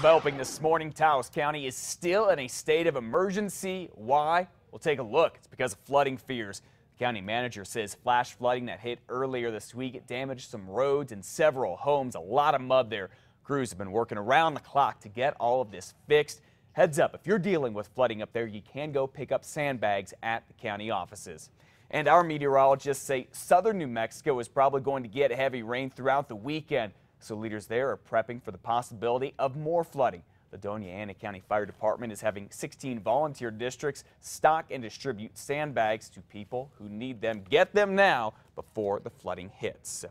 developing this morning. Taos County is still in a state of emergency. Why? We'll take a look. It's because of flooding fears. The county manager says flash flooding that hit earlier this week damaged some roads and several homes. A lot of mud there. Crews have been working around the clock to get all of this fixed. Heads up, if you're dealing with flooding up there, you can go pick up sandbags at the county offices. And our meteorologists say southern New Mexico is probably going to get heavy rain throughout the weekend. So leaders there are prepping for the possibility of more flooding. The Doña Ana County Fire Department is having 16 volunteer districts stock and distribute sandbags to people who need them. Get them now before the flooding hits.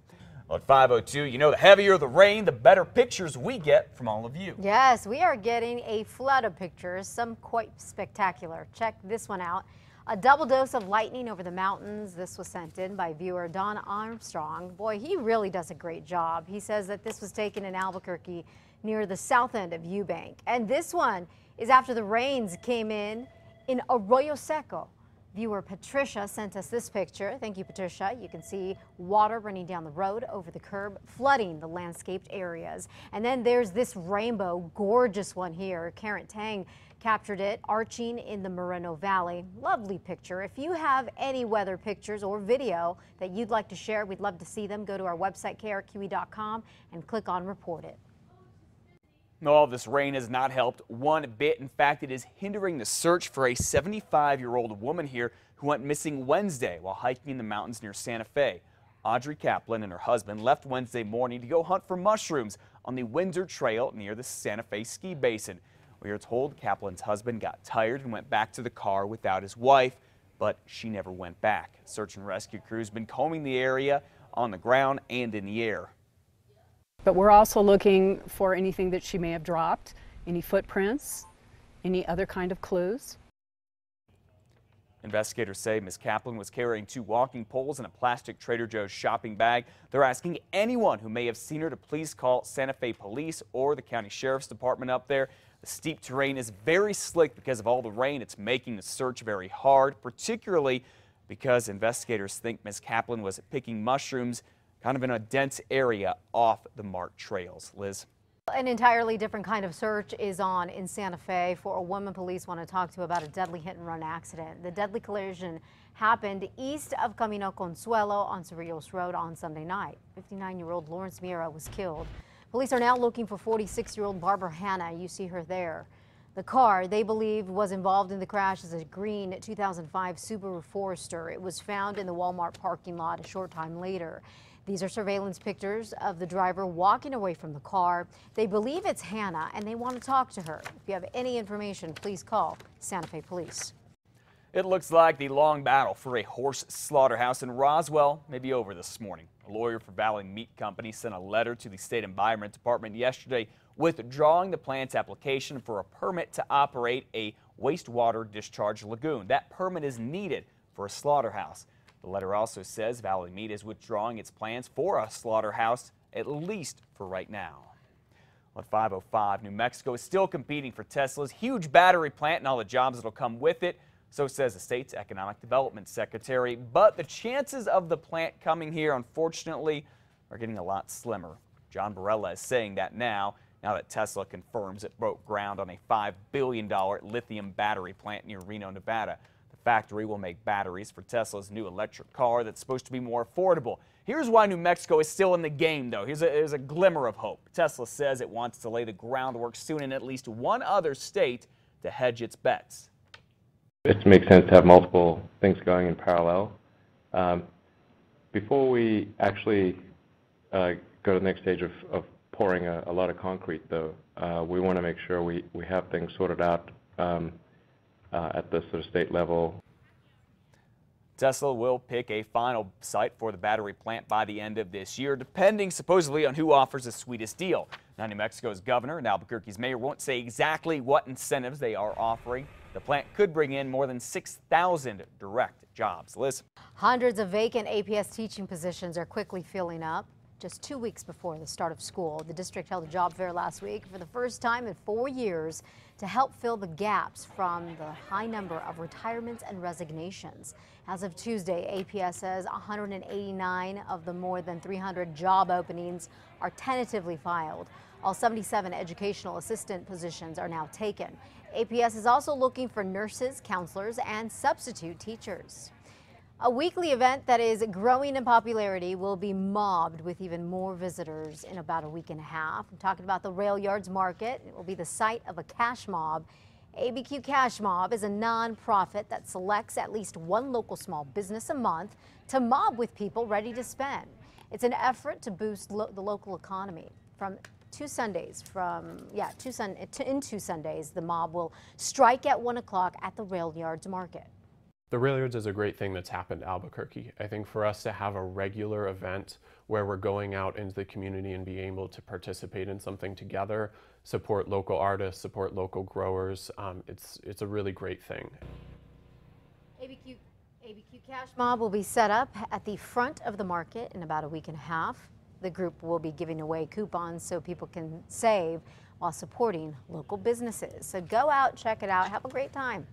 Well, at 5:02, you know, the heavier the rain, the better pictures we get from all of you. Yes, we are getting a flood of pictures, some quite spectacular. Check this one out. A double dose of lightning over the mountains. This was sent in by viewer Don Armstrong. Boy, he really does a great job. He says that this was taken in Albuquerque near the south end of Eubank. And this one is after the rains came in Arroyo Seco. Viewer Patricia sent us this picture. Thank you, Patricia. You can see water running down the road over the curb, flooding the landscaped areas. And then there's this rainbow, gorgeous one here. Karen Tang captured it arching in the Moreno Valley. Lovely picture. If you have any weather pictures or video that you'd like to share, we'd love to see them. Go to our website, KRQE.com, and click on Report It. All this rain has not helped one bit. In fact, it is hindering the search for a 75-year-old woman here who went missing Wednesday while hiking in the mountains near Santa Fe. Audrey Kaplan and her husband left Wednesday morning to go hunt for mushrooms on the Windsor Trail near the Santa Fe ski basin. We are told Kaplan's husband got tired and went back to the car without his wife, but she never went back. Search and rescue crews have been combing the area on the ground and in the air. But we're also looking for anything that she may have dropped, any footprints, any other kind of clues. Investigators say Ms. Kaplan was carrying 2 walking poles and a plastic Trader Joe's shopping bag. They're asking anyone who may have seen her to please call Santa Fe Police or the County Sheriff's Department up there. The steep terrain is very slick because of all the rain. It's making the search very hard, particularly because investigators think Ms. Kaplan was picking mushrooms kind of in a dense area off the marked trails. Liz? An entirely different kind of search is on in Santa Fe for a woman police want to talk to about a deadly hit-and-run accident. The deadly collision happened east of Camino Consuelo on Cerrillos Road on Sunday night. 59-year-old Lawrence Mira was killed. Police are now looking for 46-year-old Barbara Hanna. You see her there. The car they believe was involved in the crash is a green 2005 Subaru Forester. It was found in the Walmart parking lot a short time later. These are surveillance pictures of the driver walking away from the car. They believe it's Hannah and they want to talk to her. If you have any information, please call Santa Fe Police. It looks like the long battle for a horse slaughterhouse in Roswell may be over this morning. A lawyer for Valley Meat Company sent a letter to the State Environment Department yesterday withdrawing the plant's application for a permit to operate a wastewater discharge lagoon. That permit is needed for a slaughterhouse. The letter also says Valley Meat is withdrawing its plans for a slaughterhouse, at least for right now. At 5:05, New Mexico is still competing for Tesla's huge battery plant and all the jobs that will come with it. So says the state's economic development secretary. But the chances of the plant coming here, unfortunately, are getting a lot slimmer. John Barella is saying that now that Tesla confirms it broke ground on a $5 billion lithium battery plant near Reno, Nevada. The factory will make batteries for Tesla's new electric car that's supposed to be more affordable. Here's why New Mexico is still in the game, though. Here's a glimmer of hope. Tesla says it wants to lay the groundwork soon in at least one other state to hedge its bets. It makes sense to have multiple things going in parallel. Before we actually go to the next stage of pouring a lot of concrete, though, we want to make sure we have things sorted out at the sort of state level. Tesla will pick a final site for the battery plant by the end of this year, depending supposedly on who offers the sweetest deal. Now, New Mexico's governor and Albuquerque's mayor won't say exactly what incentives they are offering. The plant could bring in more than 6,000 direct jobs. Liz? Hundreds of vacant APS teaching positions are quickly filling up. Just 2 weeks before the start of school, the district held a job fair last week for the first time in 4 years to help fill the gaps from the high number of retirements and resignations. As of Tuesday, APS says 189 of the more than 300 job openings are tentatively filed. All 77 educational assistant positions are now taken. APS is also looking for nurses, counselors, and substitute teachers. A weekly event that is growing in popularity will be mobbed with even more visitors in about a week and a half. I'm talking about the Rail Yards Market. It will be the site of a cash mob. ABQ Cash Mob is a non-profit that selects at least one local small business a month to mob with people ready to spend. It's an effort to boost the local economy. In 2 Sundays, the mob will strike at 1 o'clock at the Rail Yards Market. The Rail Yards is a great thing that's happened to Albuquerque. I think for us to have a regular event where we're going out into the community and being able to participate in something together, support local artists, support local growers, it's a really great thing. ABQ Cash Mob will be set up at the front of the market in about a week and a half. The group will be giving away coupons so people can save while supporting local businesses. So go out, check it out, have a great time.